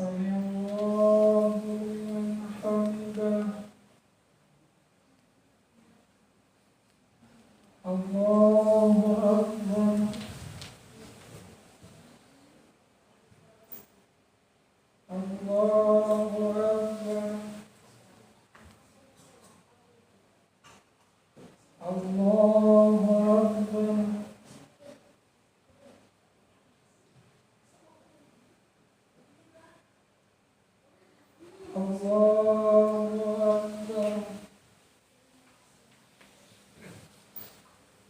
سمع الله لمن حمده الله أكبر الله أكبر الله أكبر الله أكبر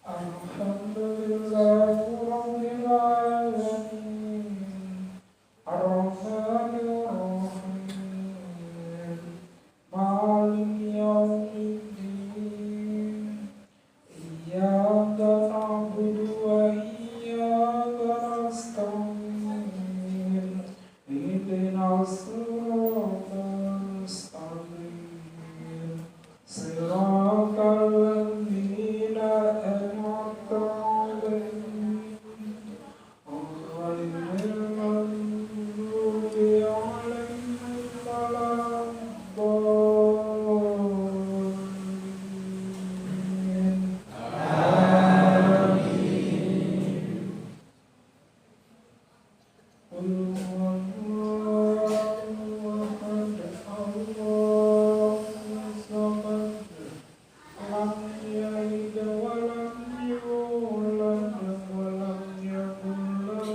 الحمد لله رب العالمين الرحمن الرحيم مالك يوم الدين إياك نعبد وإياك نستعين اهدنا الصراط المستقيم صراط الذين أنعمت عليهم غير المغضوب عليهم ولا الضالين قل هو الله أحد الله الصمد لم يلد ولم يولد ولم يكن له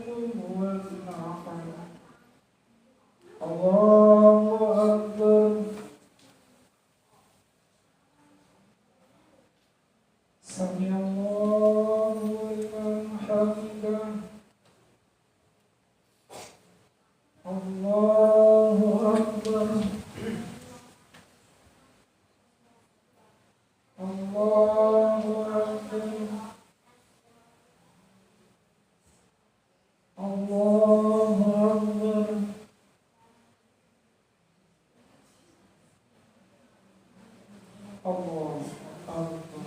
كفوا أحد الله أكبر سمع الله لمن حمده الله أكبر الله أكبر الله أكبر الله أكبر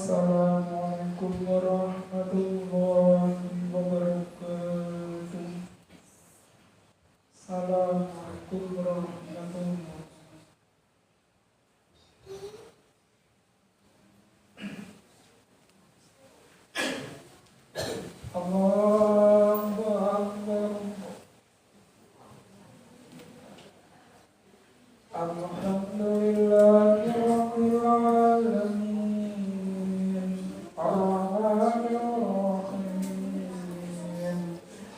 Assalamualaikum warahmatullahi wabarakatuh. Assalamualaikum warahmatullahi wabarakatuh. Allahu Akbar. Alhamdulillahi rabbil alamin. Ar-Rahmanir Rahim.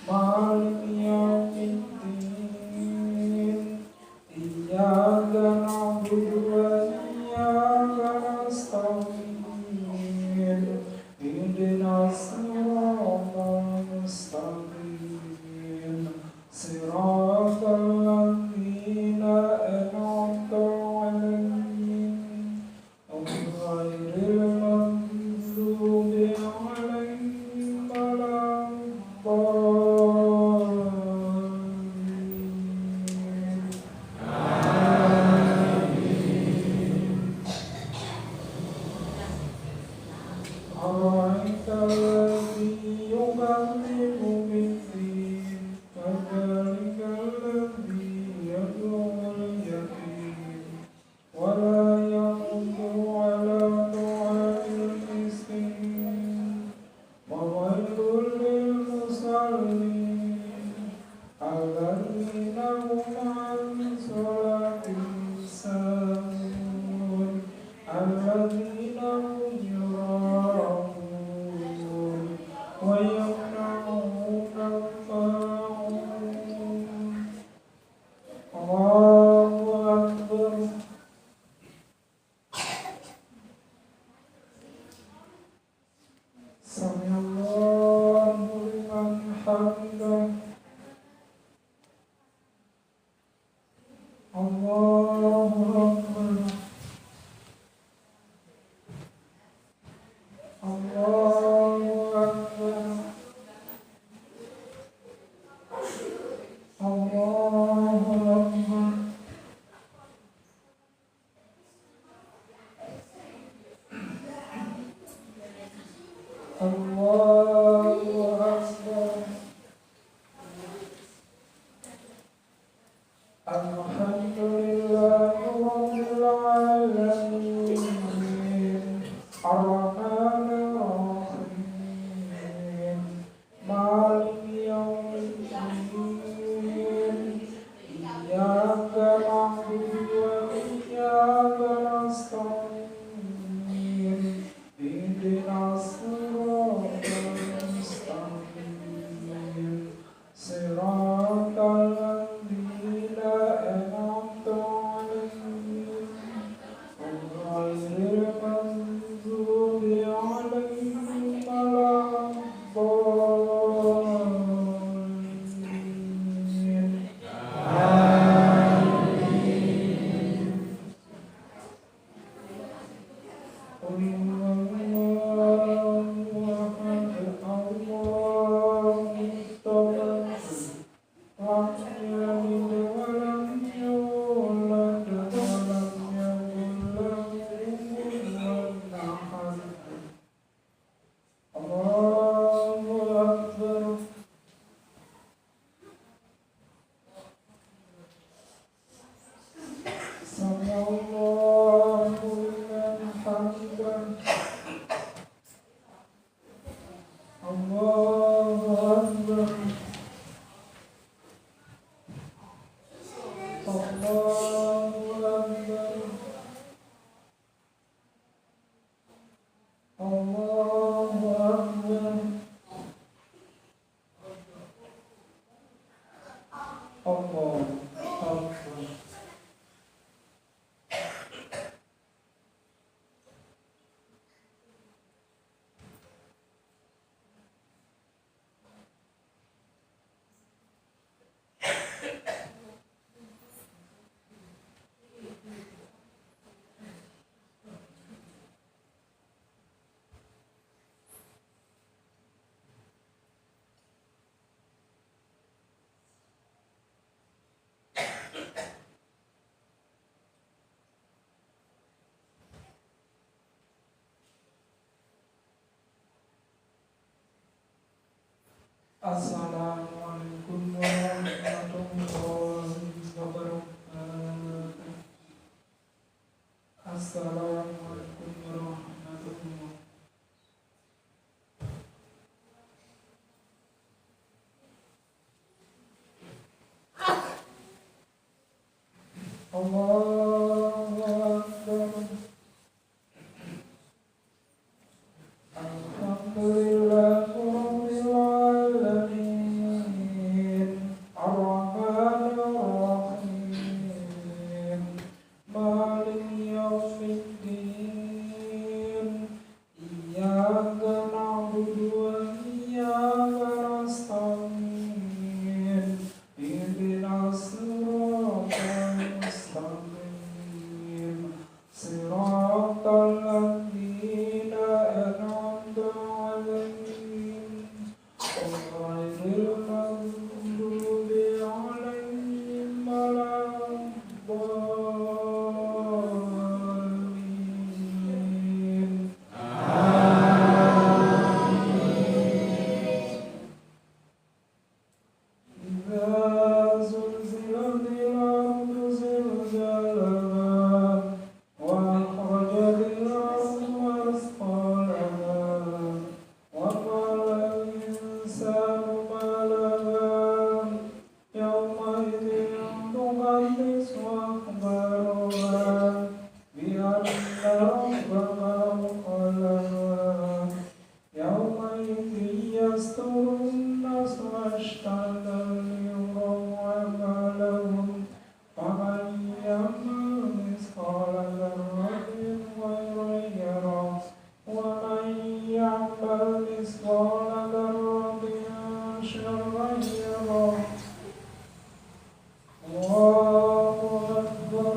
Maliki yaumiddin. Iyyaka na'budu wa iyyaka nasta'in. Ihdinas siratal mustaqim. Siratal ladzina an'amta 'alaihim ghairil maghdubi 'alaihim waladdallin. أرأيت الذي يكذب بالدين فذلك الذي يدعو اليتيم ولا يحض على طعام المسكين وويل للمصلين الذين هم عن صلاتهم ساهون الذين هم يراءون ويمنعون الماعون الله أكبر Assalamualaikum warahmatullahi wabarakatuh. Assalamualaikum warahmatullahi Allahu Akbar. Alhamdulillahirabbil alamin. Ar-Rahmanir Rahim. Maliki yaumiddin. Iyyaka na'budu wa iyyaka nasta'in. Ihdinas siratal mustaqim. Siratal ladzina an'amta 'alaihim ghairil maghdubi 'alaihim waladdallin. Idza zulzilatil ardu zilzalaha wa akhrajatil ardu asqalaha wa qala al-insanu ma laha yawma idzin tuhaddithu akhbaraha bi anna rabbaka awhalaha yawma idzin yasdurun nasu ashhatan liyuraw a'malahum faman ya'mal mithqala dzarratin khairan yarah wa man ya'mal mithqala dzarratin syarran yarah. Allahu Akbar.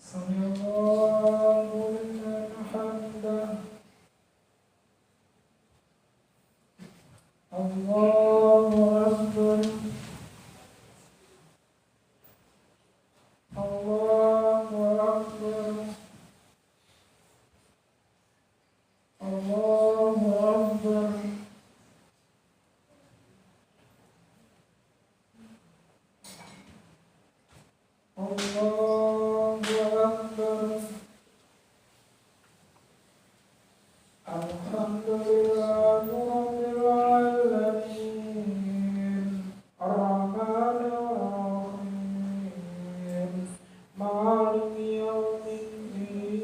Sami'allahu liman hamidah. Allahu Akbar. Allahu Akbar. Allahu Akbar. Allahu Akbar. Alhamdulillahirabbil alamin. Ar-Rahmanir Rahim. Maliki yaumiddin.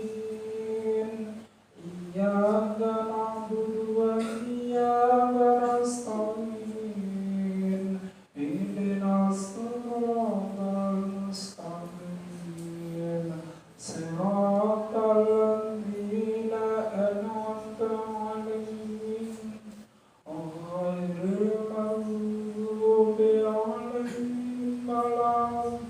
Iyyaka na'budu wa iyyaka nasta'in. Ihdinas siratal mustaqim. Siratal ladzina an'amta 'alaihim ghairil maghdubi 'alaihim waladdallin.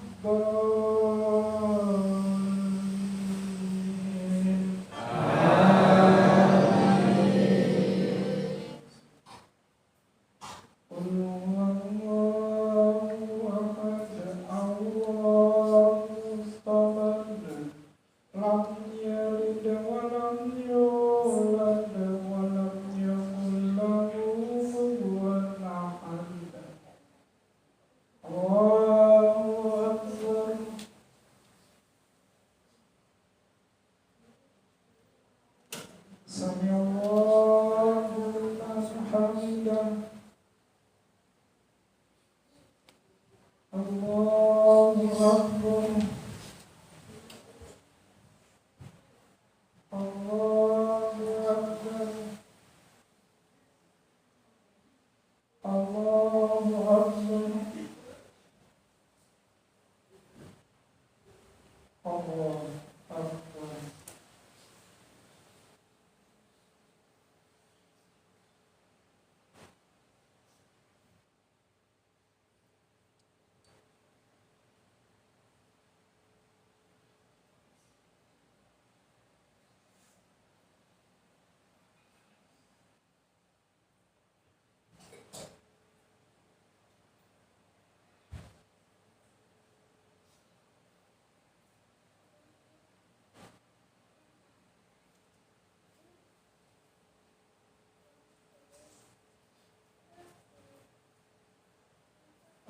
Qul huwallahu ahad. Allahus samad. Lam yalid wa lam yulad wa lam yakul lahu kufuwan ahad. Allahu Akbar. Sami'allahu liman hamidah. Allahu Akbar. Allahu Akbar. Allahu Akbar. Allahu Akbar.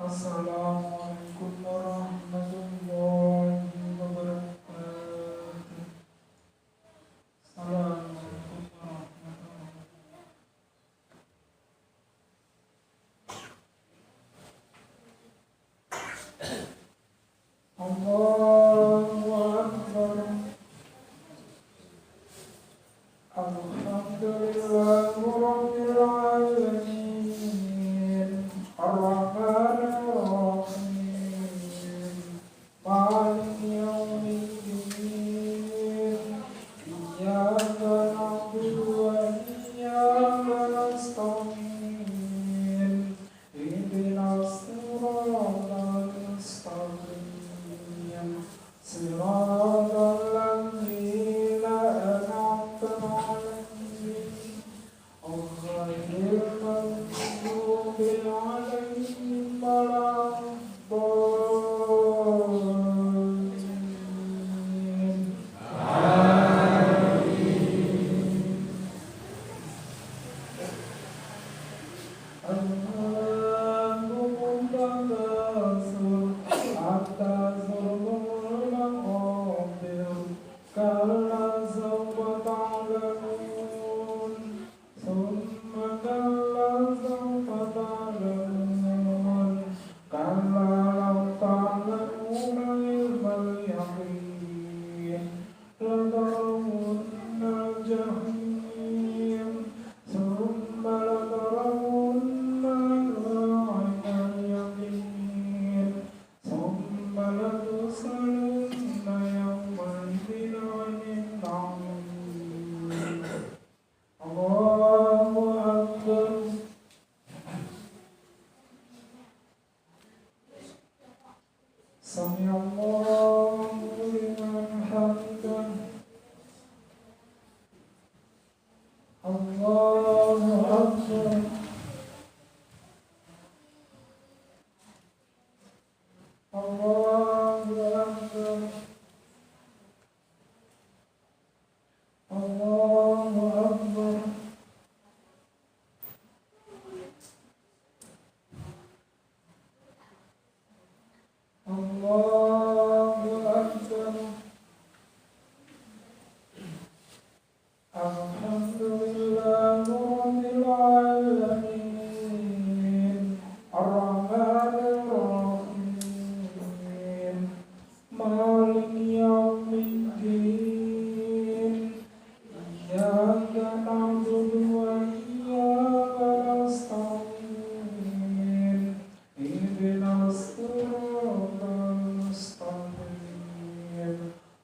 Assalamualaikum warahmatullahi wabarakatuh. Assalamualaikum warahmatullahi Allahu Akbar. Alhamdulillahi Rabbil Alamin. Ar-Rahmanir Rahim. Maliki Yawmiddin. Iyyaka na'budu wa iyyaka nasta'in. Ihdinas siratal mustaqim. Siratal ladzina an'amta 'alaihim ghairil maghdubi 'alaihim waladdallin. Antum takatsur hatta zurtumul maqabir. Kalla sawfa ta'lamun. Thumma kalla sawfa ta'lamun. Kalla law ta'lamuna ilmal yaqin. Latarawunna al-jahim. Thumma latarawunna 'ainal yaqin. Thumma latus'alunna yawma'idhin 'anil na'im. Allahu Akbar. Sami'allahu liman hamidah. Allahu Akbar. Allahu Akbar. Allahu Akbar. Allahu Akbar. Alhamdulillahi Rabbil Alamin. Ar-Rahmanir Rahim. Maliki Yawmiddin. Iyyaka na'budu wa iyyaka nasta'in. Ihdinas siratal mustaqim.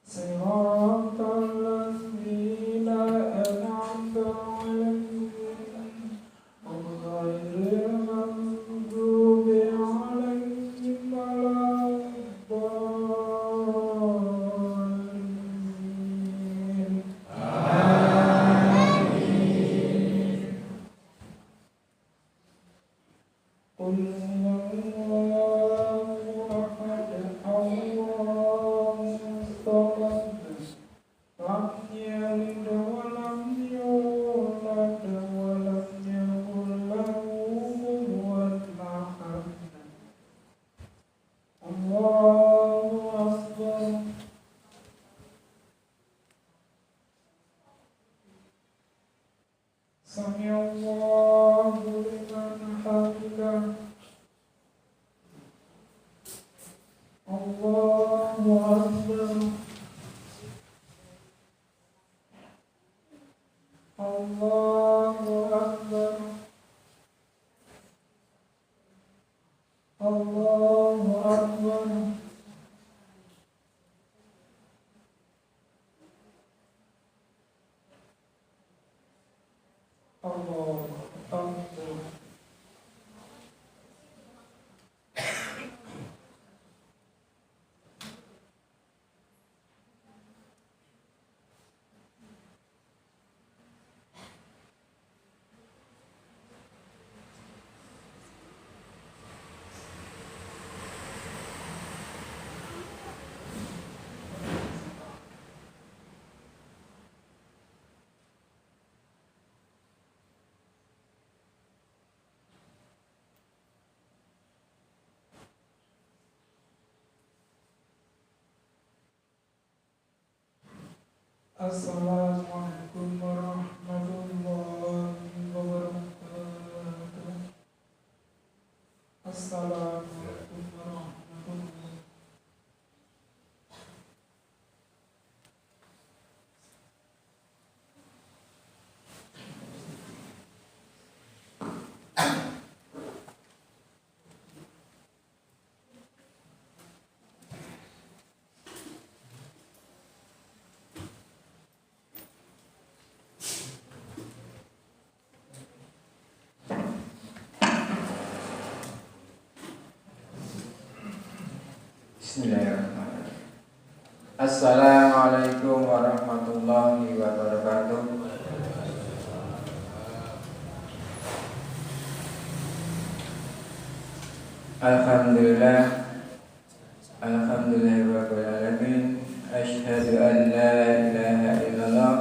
Siratal ladzina an'amta 'alaihim ghairil maghdubi 'alaihim waladdallin. Qul huwallahu ahad. Allahus samad. Lam yalid wa lam yulad wa lam yakul lahu kufuwan ahad. Allahu Akbar. Sami'allahu liman hamidah. Allahu Akbar. Allahu Akbar. Allahu Akbar. Allahu Akbar. Assalamualaikum warahmatullahi wabarakatuh. Assalamualaikum warahmatullahi. Bismillahirrahmanirrahim. Assalamualaikum warahmatullahi wabarakatuh. Alhamdulillah, alhamdulillahirabbil alamin. Asyhadu an la ilaha illallah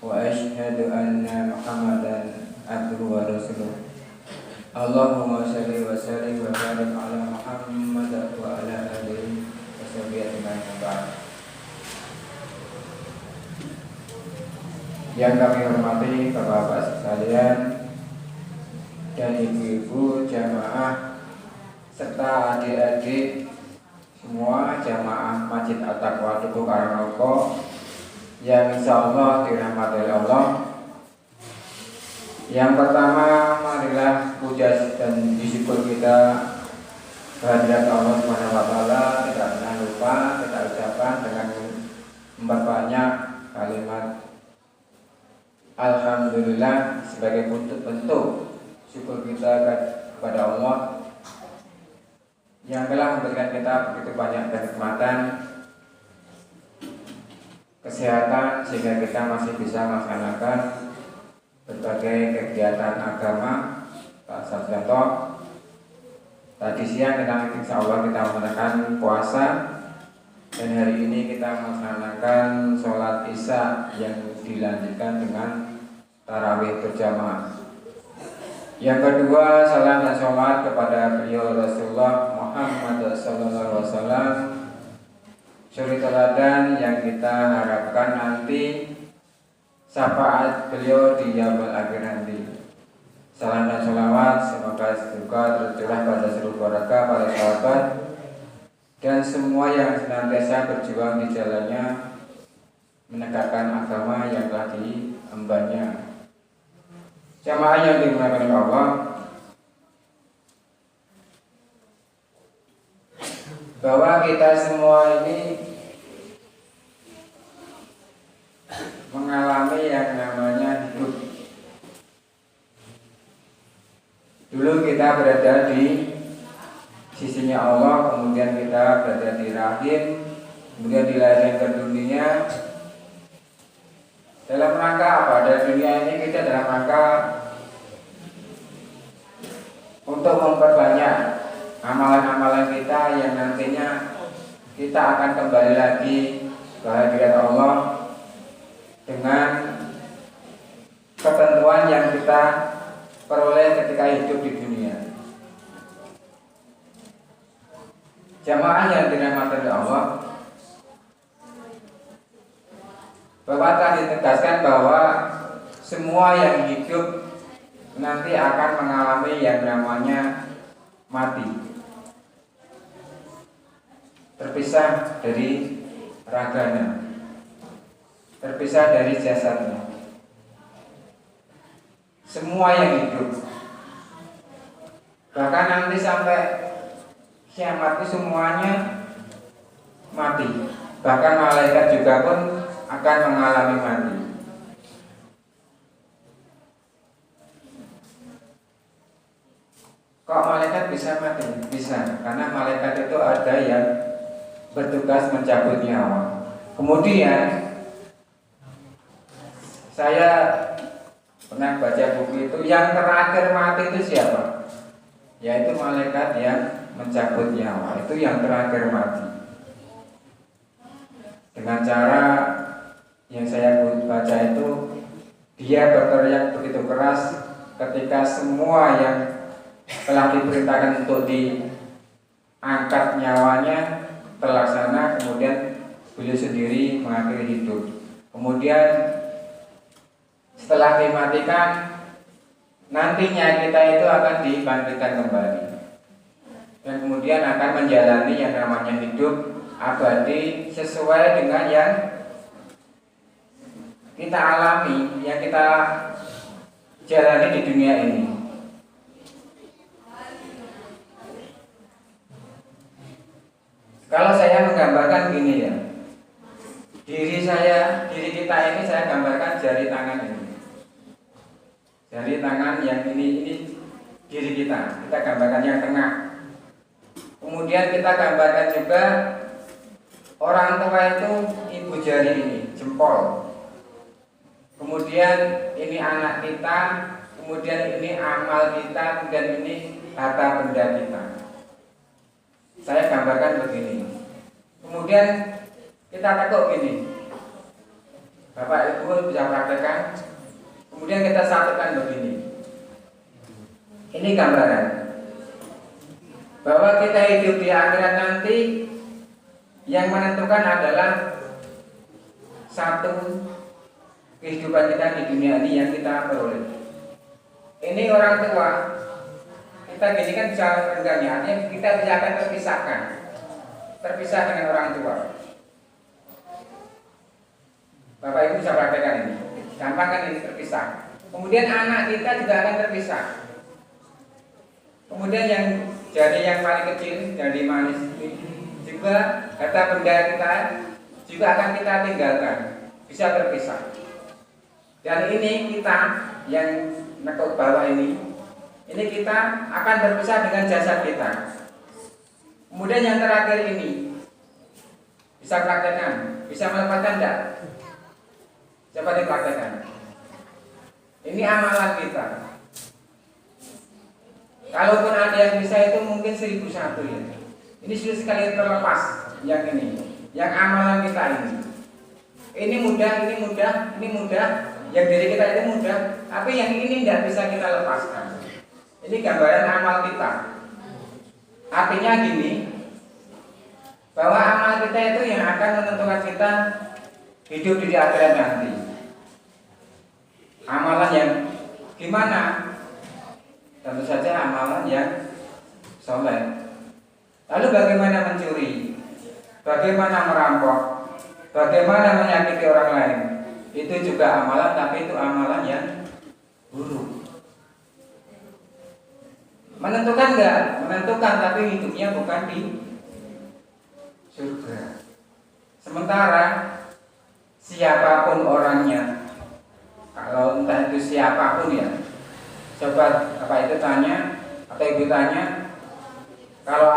wa asyhadu anna Muhammadan abduhu wa rasuluh. Allahumma shalli wa sallim wa barik ala Muhammad wa ala alihi wa sahbihi ajma'in. Yang kami hormati Bapak-bapak sekalian dan ibu-ibu jamaah serta adik-adik semua jamaah Masjid At-Taqwa Tugu Karangoko yang insyaallah dirahmati oleh Allah. Yang pertama, marilah puja dan syukur kita kehadirat Allah Subhanahu wa taala, tidak pernah lupa kita ucapkan dengan memperbanyak kalimat alhamdulillah sebagai bentuk syukur kita kepada Allah yang telah memberikan kita begitu banyak kenikmatan, kesehatan sehingga kita masih bisa melaksanakan berbagai kegiatan agama. Contoh tadi siang kita insya Allah kita melaksanakan puasa dan hari ini kita melaksanakan sholat isya yang dilanjutkan dengan tarawih berjamaah. Yang kedua, salam dan sholat kepada beliau Rasulullah Muhammad SAW, suri teladan yang kita harapkan nanti syafaat beliau di yaumul akhir nanti. Salam dan sholawat semoga tercurah pada seluruh keluarga, para sahabat dan semua yang senantiasa berjuang di jalannya menegakkan agama yang telah diembannya. Jamaah yang dimuliakan oleh Allah, bahwa kita semua ini mengalami yang namanya hidup. Dulu kita berada di sisinya Allah, kemudian kita berada di rahim, kemudian dilahirkan ke dunia. Dalam rangka apa? Dari dunia ini kita dalam rangka untuk memperbanyak amalan-amalan kita yang nantinya kita akan kembali lagi ke hadirat Allah dengan ketentuan yang kita peroleh ketika hidup di dunia. Jamaah yang dirahmati oleh Allah, Bapak tadi tegaskan bahwa semua yang hidup nanti akan mengalami yang namanya mati, terpisah dari raganya, terpisah dari jasadnya. Semua yang hidup, bahkan nanti sampai kiamat itu semuanya mati. Bahkan malaikat juga pun akan mengalami mati. Kok malaikat bisa mati? Bisa, karena malaikat itu ada yang bertugas mencabut nyawa. Kemudian saya pernah baca buku itu, yang terakhir mati itu siapa? Yaitu malaikat yang mencabut nyawa. Itu yang terakhir mati. Dengan cara yang saya baca itu, dia berteriak begitu keras ketika semua yang telah diperintahkan untuk diangkat nyawanya terlaksana, kemudian beliau sendiri mengakhiri hidup. Kemudian setelah dimatikan, nantinya kita itu akan dibangkitkan kembali dan kemudian akan menjalani yang namanya hidup abadi sesuai dengan yang kita alami, yang kita jalani di dunia ini. Kalau saya menggambarkan gini ya, diri kita ini saya gambarkan jari tangan ini. Jari tangan yang ini diri kita gambarkan yang tengah. Kemudian kita gambarkan juga orang tua itu ibu jari ini, jempol. Kemudian ini anak kita, kemudian ini amal kita, kemudian ini harta benda kita. Saya gambarkan begini. Kemudian kita tekuk gini. Bapak Ibu bisa praktekkan. Kemudian kita satukan begini. Ini gambaran bahwa kita hidup di akhirat nanti, yang menentukan adalah satu kehidupan kita di dunia ini yang kita peroleh. Ini orang tua. Kita gini kan bisa renggangnya, artinya kita bisa akan terpisah dengan orang tua. Bapak Ibu bisa praktekkan ini. Gampang kan ini terpisah. Kemudian anak kita juga akan terpisah. Kemudian yang jadi yang paling kecil, jadi manis ini juga harta benda kita juga akan kita tinggalkan, bisa terpisah. Dan ini kita yang nekuk bawah ini kita akan terpisah dengan jasad kita. Kemudian yang terakhir ini bisa praktekkan, bisa melepaskan enggak? Coba dipraktekkan. Ini amalan kita. Kalaupun ada yang bisa itu mungkin 1001 ya. Ini sudah sekali terlepas yang ini, yang amalan kita ini. Ini mudah. Yang diri kita itu mudah, tapi yang ini tidak bisa kita lepaskan. Ini gambaran amal kita. Artinya gini, bahwa amal kita itu yang akan menentukan kita hidup di akhirat nanti. Amalan yang gimana? Tentu saja amalan yang soleh. Lalu bagaimana mencuri? Bagaimana merampok? Bagaimana menyakiti orang lain? Itu juga amalan, tapi itu amalan yang buruk. Menentukan enggak? Menentukan, tapi hidupnya bukan di surga. Sementara siapapun orangnya, kalau entah itu siapapun ya, coba apa itu tanya atau ibu tanya, kalau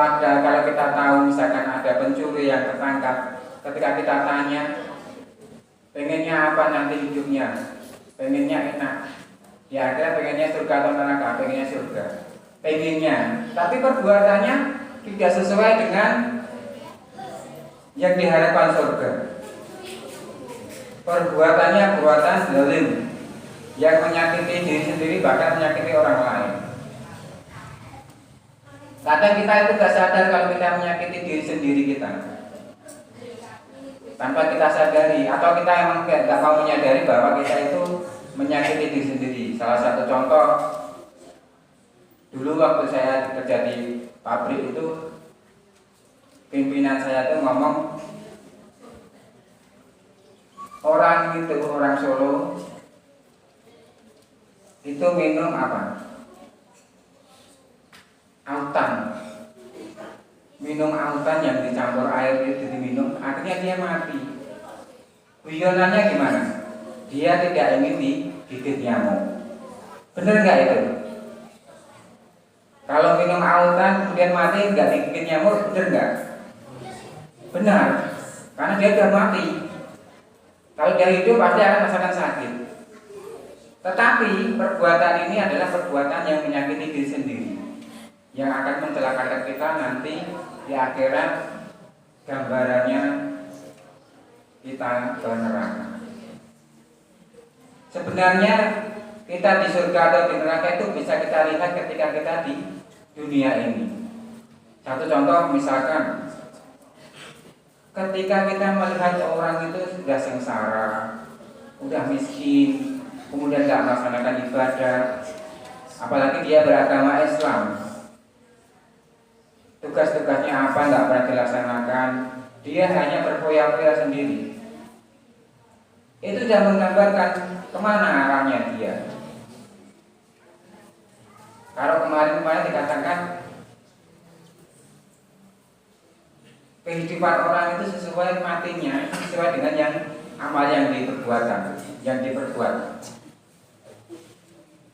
kita tahu misalkan ada pencuri yang tertangkap, ketika kita tanya, pengennya apa nanti hidupnya? Pengennya enak. Ya ada pengennya surga atau neraka? Pengennya surga. Pengennya, tapi perbuatannya tidak sesuai dengan yang diharapkan surga. Perbuatannya perbuatan zalim yang menyakiti diri sendiri, bahkan menyakiti orang lain. Kadang kita itu tidak sadar kalau kita menyakiti diri sendiri kita, tanpa kita sadari, atau kita emang tidak mau menyadari bahwa kita itu menyakiti diri sendiri. Salah satu contoh, dulu waktu saya kerja di pabrik itu, pimpinan saya itu ngomong, orang Solo itu minum apa? Autan. Minum autan yang dicampur air itu diminum, akhirnya dia mati. Guyonannya gimana? Dia tidak ingin digigit nyamuk. Benar nggak itu? Kalau minum autan kemudian mati nggak digigit nyamuk, benar nggak? Benar, karena dia sudah mati. Kalau dia hidup pasti akan merasakan sakit. Tetapi perbuatan ini adalah perbuatan yang menyakiti diri sendiri, yang akan mencelakakan kita nanti di akhirat. Gambarannya kita ke neraka. Sebenarnya kita di surga atau di neraka itu bisa kita lihat ketika kita di dunia ini. Satu contoh misalkan, ketika kita melihat orang itu sudah sengsara, udah miskin, kemudian nggak melaksanakan ibadah, apalagi dia beragama Islam, tugas-tugasnya apa nggak pernah dilaksanakan, dia hanya berfoya-foya sendiri. Itu sudah menggambarkan kemana arahnya dia. Kalau kemarin-kemarin dikatakan kehidupan orang itu sesuai matinya, sesuai dengan yang amal yang diperbuat.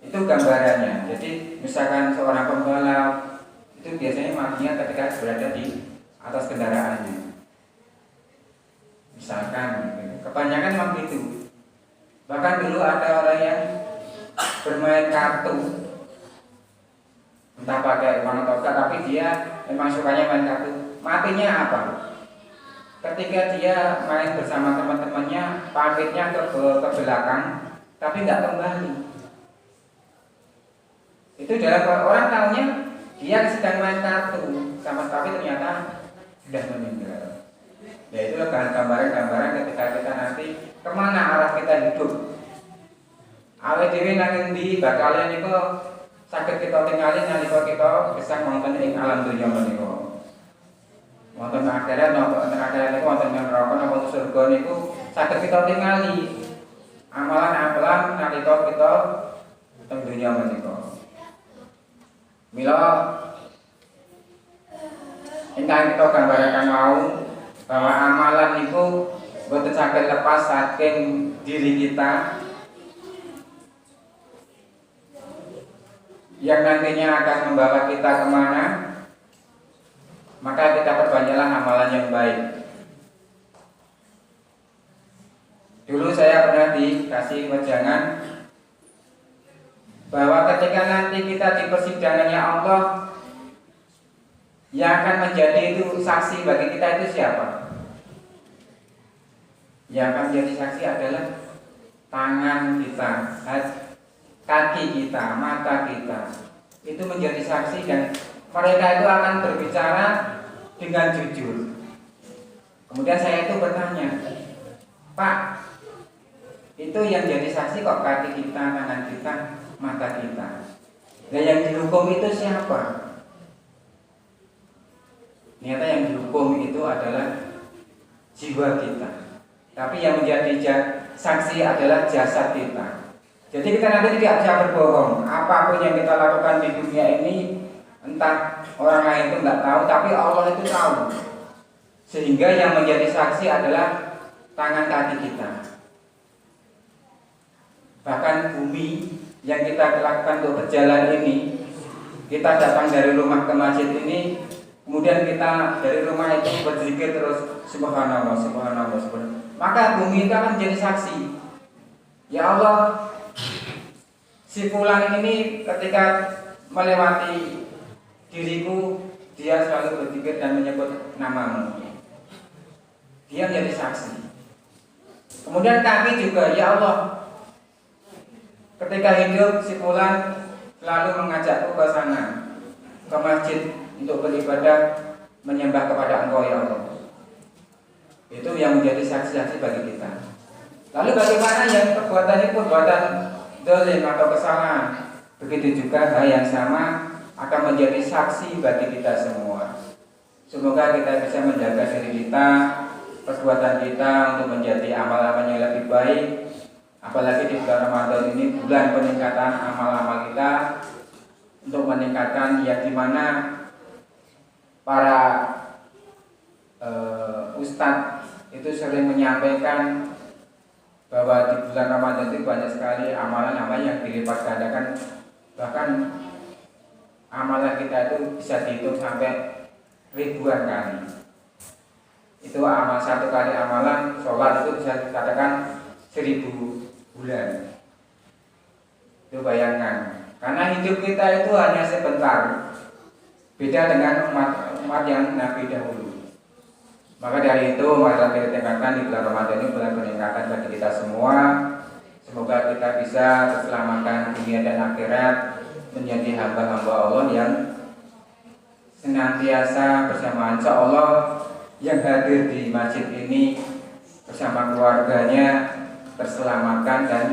Itu gambarannya. Jadi misalkan seorang pembalap itu biasanya matinya ketika berada di atas kendaraannya. Misalkan, kebanyakan memang gitu. Bahkan dulu ada orang yang bermain kartu, entah pakai uang atau enggak, tapi dia memang sukanya main kartu. Matinya apa? Ketika dia main bersama teman-temannya, pamitnya ke belakang, tapi nggak kembali. Itu dalam orang tahunya dia sedang main kartu, sama tapi ternyata sudah meninggal. Ya itulah gambaran-gambaran ketika kita nanti kemana arah kita hidup. Awet dhewe nang endi bakal niku saged kita tingali nalika kita gesang wonten ing alam donya menika. Wonten akhirat napa akhirat niku wonten neraka napa surga niku saged kita tingali amalan-amalan nalika kita teng donya menika. Mila ingkang kita gambaraken mau bahwa amalan itu boten saged lepas saking diri kita yang nantinya akan membawa kita kemana, maka kita perbanyaklah amalan yang baik. Dulu saya pernah dikasih wejangan bahwa ketika nanti kita di persidangannya Allah, yang akan menjadi itu saksi bagi kita itu siapa? Yang akan menjadi saksi adalah tangan kita, kaki kita, mata kita. Itu menjadi saksi dan mereka itu akan berbicara dengan jujur. Kemudian saya itu bertanya, Pak, itu yang jadi saksi kok kaki kita, tangan kita, mata kita. Dan yang dihukum itu siapa? Ternyata yang dihukum itu adalah jiwa kita. Tapi yang menjadi saksi adalah jasad kita. Jadi kita nanti tidak bisa berbohong. Apapun yang kita lakukan di dunia ini, entah orang lain itu nggak tahu, tapi Allah itu tahu. Sehingga yang menjadi saksi adalah tangan kaki kita. Bahkan bumi yang kita lakukan untuk berjalan ini, kita datang dari rumah ke masjid ini, kemudian kita dari rumah itu berzikir terus subhanallah, subhanallah, subhanallah. Maka bumi itu akan menjadi saksi. Ya Allah, si fulan ini ketika melewati diriku, dia selalu berzikir dan menyebut namamu. Dia menjadi saksi. Kemudian kaki juga, ya Allah, ketika hidup si fulan selalu mengajakku ke sana, ke masjid untuk beribadah, menyembah kepada Engkau ya Allah. Itu yang menjadi saksi-saksi bagi kita. Lalu bagaimana yang perbuatan itu perbuatan dolim atau kesalahan? Begitu juga hal yang sama akan menjadi saksi bagi kita semua. Semoga kita bisa menjaga diri kita, perbuatan kita untuk menjadi amal-amal yang lebih baik. Apalagi di bulan Ramadan ini bulan peningkatan amal-amal kita, untuk meningkatkan yang dimana para ustadz itu sering menyampaikan bahwa di bulan Ramadan itu banyak sekali amalan-amalan yang dilipat gandakan, bahkan amalan kita itu bisa dihitung sampai ribuan kali. Itu amal satu kali amalan sholat itu bisa dikatakan 1000 bulan. Itu bayangkan, karena hidup kita itu hanya sebentar, beda dengan umat yang Nabi dahulu. Maka dari itu marilah kita tingkatkan di bulan Ramadan ini bulan peningkatan bagi kita semua. Semoga kita bisa terselamatkan dunia dan akhirat, menjadi hamba-hamba Allah yang senantiasa bersama Insya Allah yang hadir di masjid ini bersama keluarganya, terselamatkan dan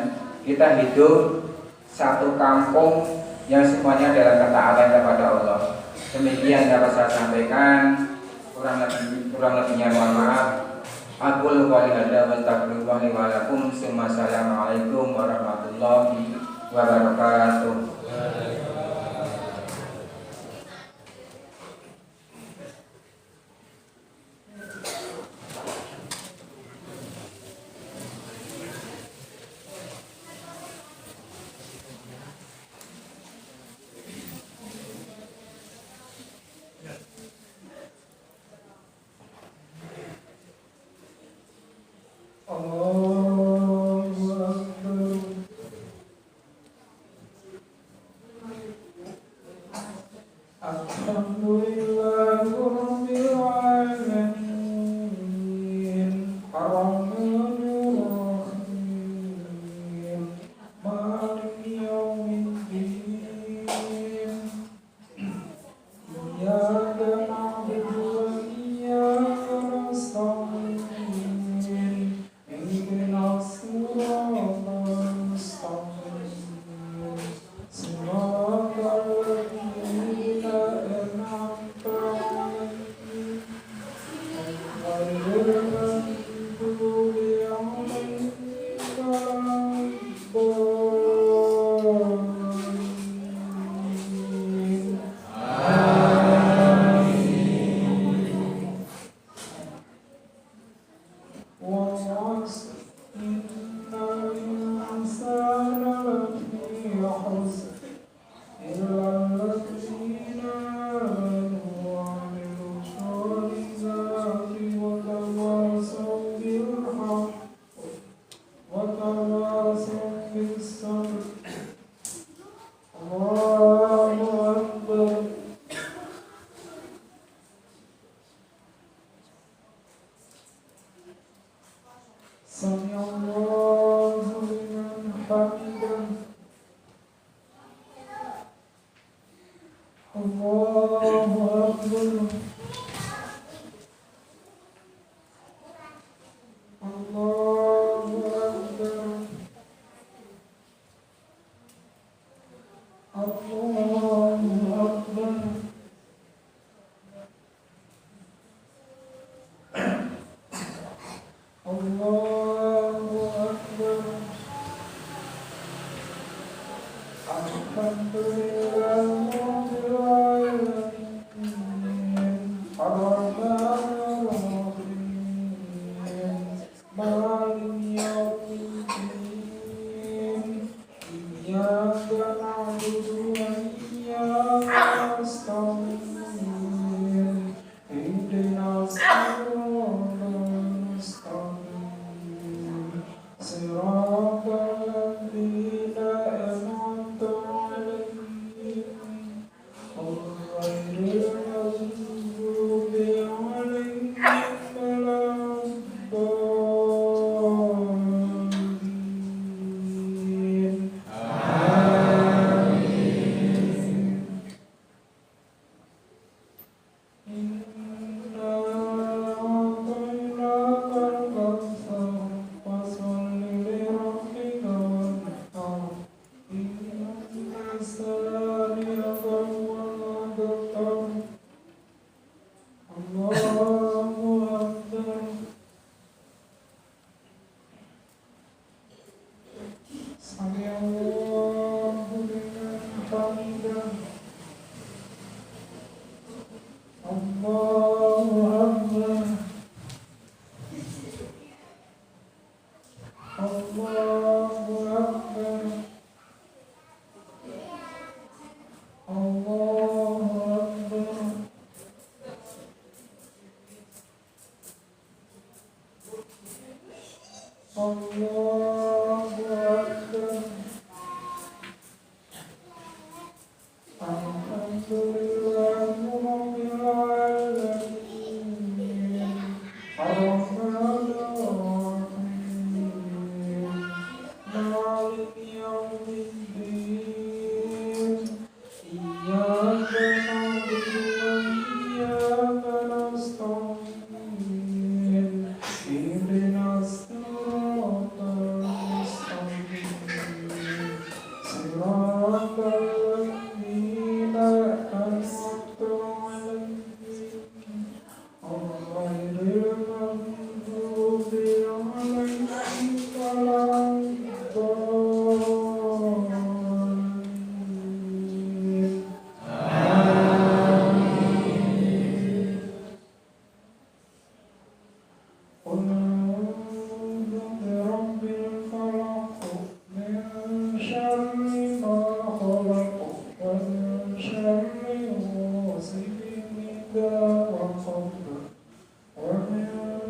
kita hidup satu kampung yang semuanya dalam ketaatan kepada Allah. Demikian dapat saya sampaikan, kurang lebihnya mohon maaf. Aqulu qouli hadza wa astaghfirullahi wa lakum. Assalamualaikum warahmatullahi wabarakatuh.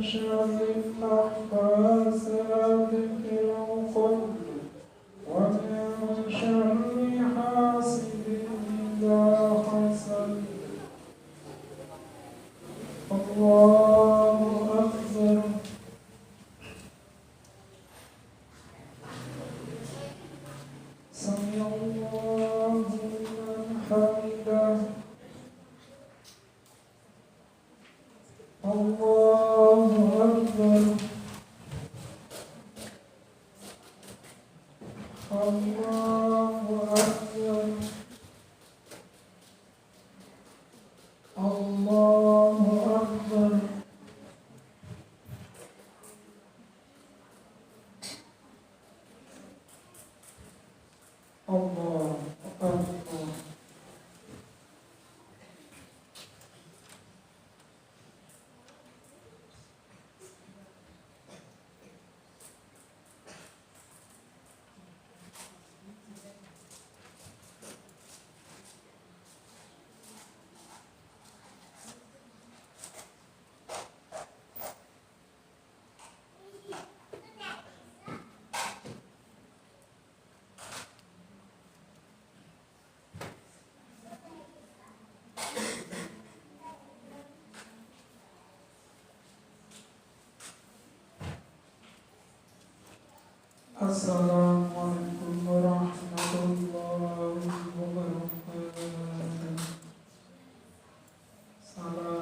شر النفاثات في العقد ومن شر حاسد إذا حسد. الله أكبر. سمع الله لمن حمده. الله أكبر. الله أكبر. الله أكبر. الله أكبر. Assalamualaikum warahmatullahi wabarakatuh. Salam